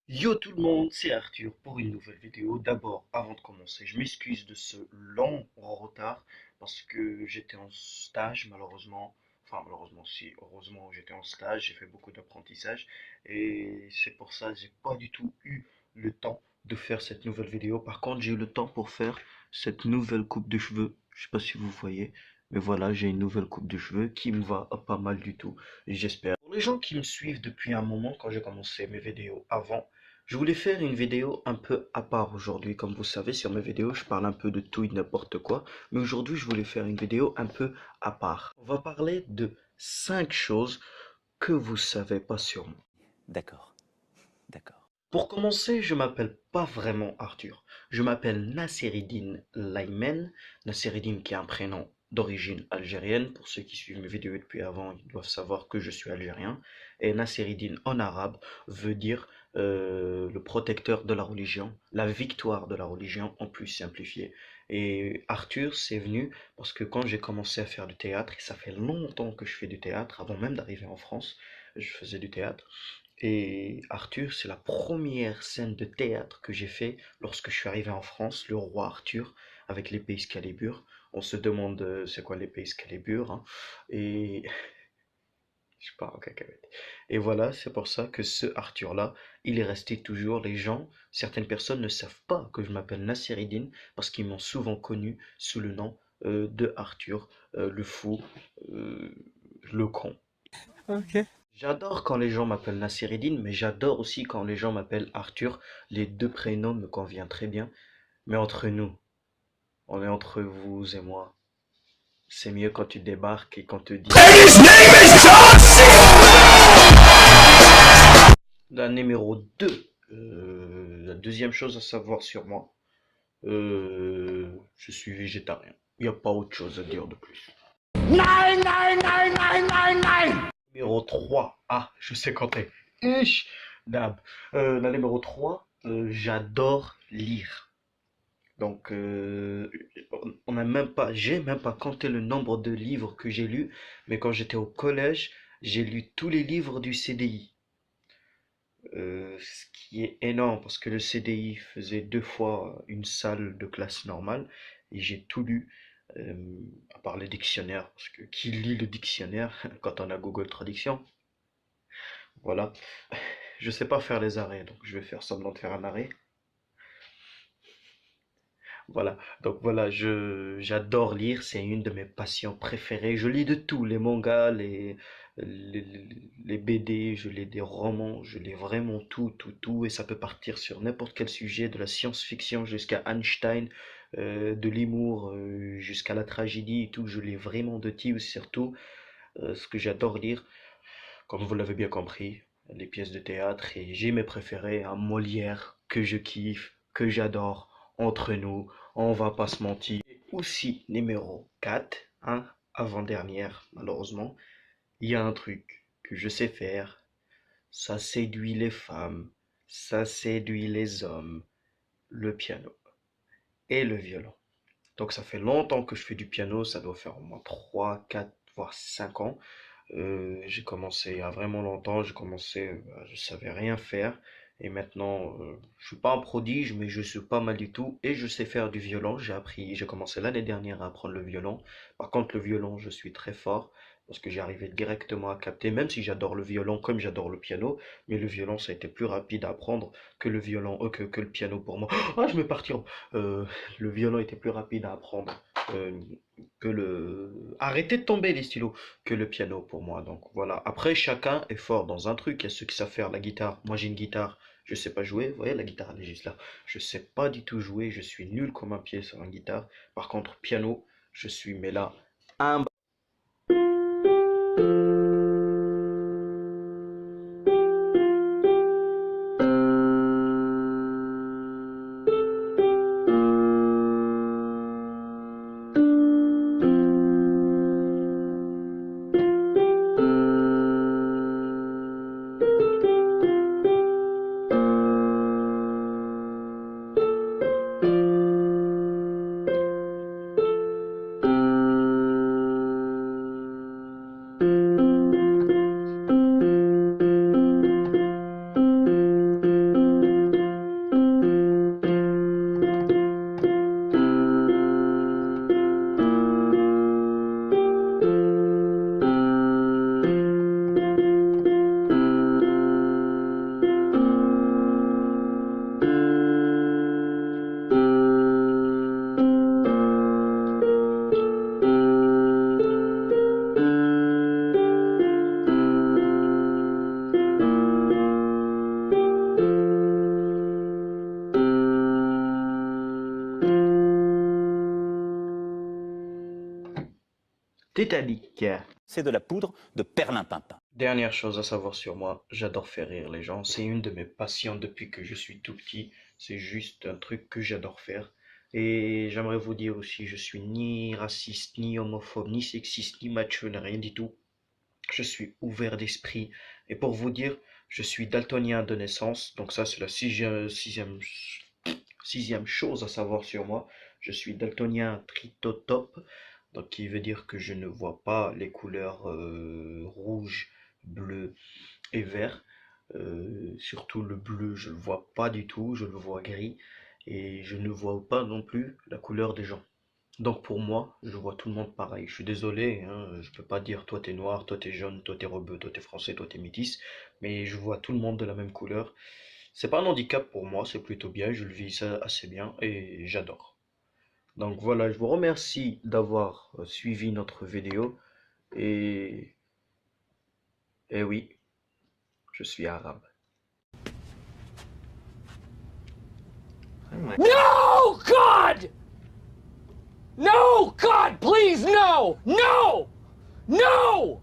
Yo tout le monde, c'est Arthur pour une nouvelle vidéo. D'abord, avant de commencer, je m'excuse de ce long retard parce que j'étais en stage malheureusement. Enfin malheureusement si, heureusement j'étais en stage, j'ai fait beaucoup d'apprentissage et c'est pour ça que j'ai pas du tout eu le temps de faire cette nouvelle vidéo. Par contre, j'ai eu le temps pour faire cette nouvelle coupe de cheveux. Je sais pas si vous voyez, mais voilà, j'ai une nouvelle coupe de cheveux qui me va pas mal du tout, j'espère. Pour les gens qui me suivent depuis un moment, quand j'ai commencé mes vidéos avant, je voulais faire une vidéo un peu à part aujourd'hui. Comme vous savez, sur mes vidéos, je parle un peu de tout et de n'importe quoi. Mais aujourd'hui, je voulais faire une vidéo un peu à part. On va parler de 5 choses que vous savez pas sur moi. D'accord, d'accord. Pour commencer, je m'appelle pas vraiment Arthur. Je m'appelle Nasseridine Laymen. Nasseridine qui est un prénom d'origine algérienne. Pour ceux qui suivent mes vidéos depuis avant, ils doivent savoir que je suis algérien. Et Nasseridine en arabe veut dire le protecteur de la religion, la victoire de la religion en plus simplifié. Et Arthur, c'est venu parce que quand j'ai commencé à faire du théâtre, et ça fait longtemps que je fais du théâtre, avant même d'arriver en France, je faisais du théâtre. Et Arthur, c'est la première scène de théâtre que j'ai fait lorsque je suis arrivé en France, le roi Arthur, avec l'épée Excalibur. On se demande c'est quoi l'épée Excalibur, hein. Et je pars en cacahuète. Et voilà, c'est pour ça que ce Arthur-là, il est resté toujours. Les gens, certaines personnes ne savent pas que je m'appelle Nasseridine parce qu'ils m'ont souvent connu sous le nom de Arthur, le fou, euh, le con. Ok. J'adore quand les gens m'appellent Nasseridine, mais j'adore aussi quand les gens m'appellent Arthur. Les deux prénoms me conviennent très bien. Mais entre nous, on est entre vous et moi. C'est mieux quand tu débarques et qu'on te dit. La numéro 2. La deuxième chose à savoir sur moi. Je suis végétarien. Il n'y a pas autre chose à dire de plus. Nine, nine, nine, nine, nine, nine. Numéro 3. Ah, je sais compter. Ich, Dab. La numéro 3. J'adore lire. Donc, on a même pas, j'ai même pas compté le nombre de livres que j'ai lus, mais quand j'étais au collège, j'ai lu tous les livres du CDI. Ce qui est énorme parce que le CDI faisait 2 fois une salle de classe normale et j'ai tout lu, à part les dictionnaires, parce que qui lit le dictionnaire quand on a Google Traduction? Voilà. Je sais pas faire les arrêts, donc je vais faire semblant de faire un arrêt. Voilà, donc voilà, j'adore lire, c'est une de mes passions préférées. Je lis de tout, les mangas, les, les BD, je lis des romans, je lis vraiment tout, tout, tout, et ça peut partir sur n'importe quel sujet, de la science-fiction jusqu'à Einstein, de l'humour jusqu'à la tragédie et tout. Je lis vraiment de tout, surtout ce que j'adore lire, comme vous l'avez bien compris, les pièces de théâtre, et j'ai mes préférés, un Molière que je kiffe, que j'adore, entre nous, on va pas se mentir. Et aussi, numéro 4, hein, avant-dernière, malheureusement, il y a un truc que je sais faire, ça séduit les femmes, ça séduit les hommes, le piano et le violon. Donc ça fait longtemps que je fais du piano, ça doit faire au moins 3, 4, voire 5 ans. J'ai commencé il y a vraiment longtemps, j'ai commencé, je savais rien faire. Et maintenant, je suis pas un prodige, mais je suis pas mal du tout. Et je sais faire du violon. J'ai commencé l'année dernière à apprendre le violon. Par contre, le violon, je suis très fort parce que j'ai arrivé directement à capter, même si j'adore le violon comme j'adore le piano. Mais le violon, ça a été plus rapide à apprendre que le violon, que le piano pour moi. Ah, je me perturbe. Le violon était plus rapide à apprendre euh, que le. Arrêtez de tomber les stylos que le piano pour moi. Donc voilà. Après, chacun est fort dans un truc. Il y a ceux qui savent faire la guitare. Moi, j'ai une guitare. Je sais pas jouer. Vous voyez, la guitare, elle est juste là. Je sais pas du tout jouer. Je suis nul comme un pied sur une guitare. Par contre, piano, je suis, mais là, un. Titanic. C'est de la poudre de perlimpinpin. Dernière chose à savoir sur moi, j'adore faire rire les gens. C'est une de mes passions depuis que je suis tout petit. C'est juste un truc que j'adore faire. Et j'aimerais vous dire aussi, je suis ni raciste, ni homophobe, ni sexiste, ni macho, ni rien du tout. Je suis ouvert d'esprit. Et pour vous dire, je suis daltonien de naissance. Donc ça, c'est la sixième chose à savoir sur moi. Je suis daltonien tritotope. Donc qui veut dire que je ne vois pas les couleurs rouge, bleu et vert. Surtout le bleu, je le vois pas du tout, je le vois gris. Et je ne vois pas non plus la couleur des gens. Donc pour moi, je vois tout le monde pareil. Je suis désolé, hein, je peux pas dire toi t'es noir, toi t'es jaune, toi t'es rebeu, toi t'es français, toi t'es métis, mais je vois tout le monde de la même couleur. C'est pas un handicap pour moi, c'est plutôt bien, je le vis ça assez bien et j'adore. Donc voilà, je vous remercie d'avoir suivi notre vidéo et, et oui, je suis arabe. No, God! No, God, please, no! No! No!